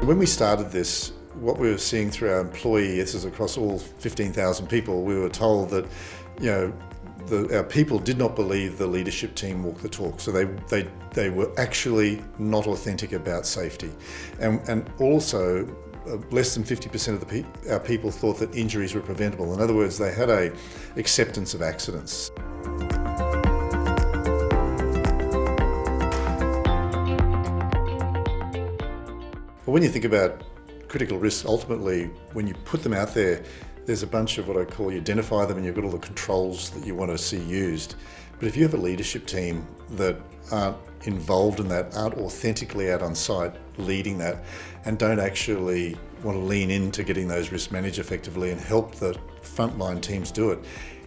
When we started this, what we were seeing through our employee, this is across all 15,000 people, we were told that, our people did not believe the leadership team walked the talk. So they were actually not authentic about safety. And also, less than 50% of our people thought that injuries were preventable. In other words, they had an acceptance of accidents. Well, when you think about critical risks, ultimately, when you put them out there, there's a bunch of what I call, you identify them and you've got all the controls that you want to see used. But if you have a leadership team that aren't involved in that, aren't authentically out on site leading that, and don't actually want to lean into getting those risks managed effectively and help the frontline teams do it,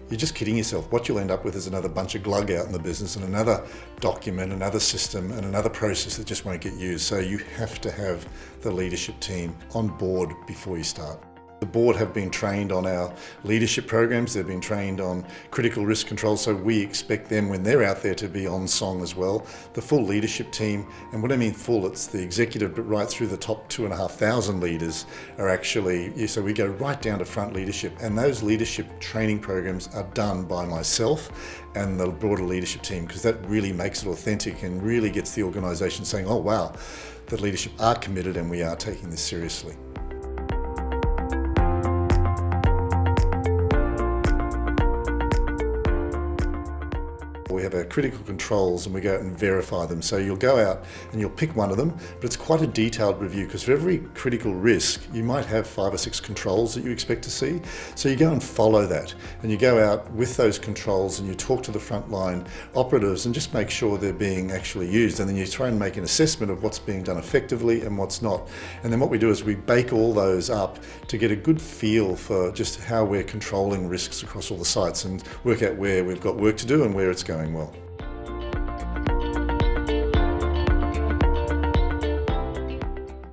you're just kidding yourself. What you'll end up with is another bunch of glug out in the business and another document, another system and another process that just won't get used. So you have to have the leadership team on board before you start. The board have been trained on our leadership programs, they've been trained on critical risk control, so we expect them when they're out there to be on song as well. The full leadership team, and when I mean full, it's the executive, but right through the top 2,500 leaders are actually, so we go right down to front leadership, and those leadership training programs are done by myself and the broader leadership team, because that really makes it authentic and really gets the organisation saying, oh wow, the leadership are committed and we are taking this seriously. We have our critical controls and we go out and verify them. So you'll go out and you'll pick one of them, but it's quite a detailed review because for every critical risk, you might have 5 or 6 controls that you expect to see. So you go and follow that and you go out with those controls and you talk to the frontline operatives and just make sure they're being actually used. And then you try and make an assessment of what's being done effectively and what's not. And then what we do is we bake all those up to get a good feel for just how we're controlling risks across all the sites and work out where we've got work to do and where it's going well.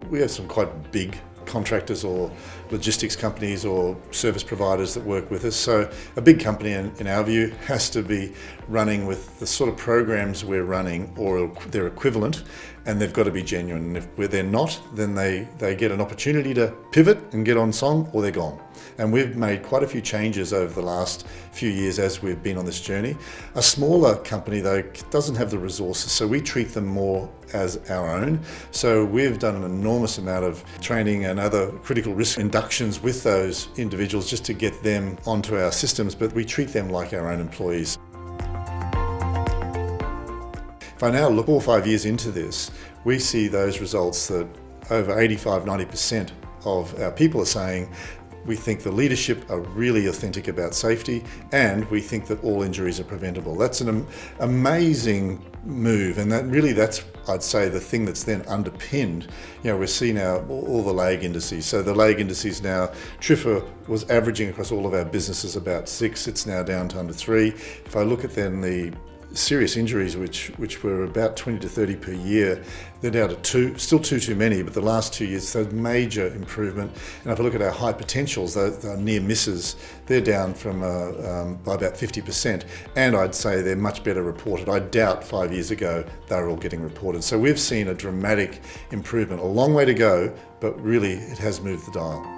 We have some quite big contractors or logistics companies or service providers that work with us. So a big company, in our view, has to be running with the sort of programs we're running or their equivalent, and they've got to be genuine. And if they're not, then they get an opportunity to pivot and get on song, or they're gone. And we've made quite a few changes over the last few years as we've been on this journey. A smaller company, though, doesn't have the resources, so we treat them more as our own. So we've done an enormous amount of training and other critical risk inductions with those individuals just to get them onto our systems, but we treat them like our own employees. If I now look 4 or 5 years into this, we see those results that over 85–90% of our people are saying we think the leadership are really authentic about safety and we think that all injuries are preventable. That's an amazing move, and that's, I'd say, the thing that's then underpinned. We're seeing now all the lag indices. So the lag indices now, TRIFR was averaging across all of our businesses about 6, it's now down to under 3. If I look at then the serious injuries, which were about 20 to 30 per year, they're down to 2, still too many, but the last 2 years, so major improvement. And if I look at our high potentials, the near misses, they're down from by about 50%, and I'd say they're much better reported. I doubt 5 years ago they were all getting reported. So we've seen a dramatic improvement, a long way to go, but really it has moved the dial.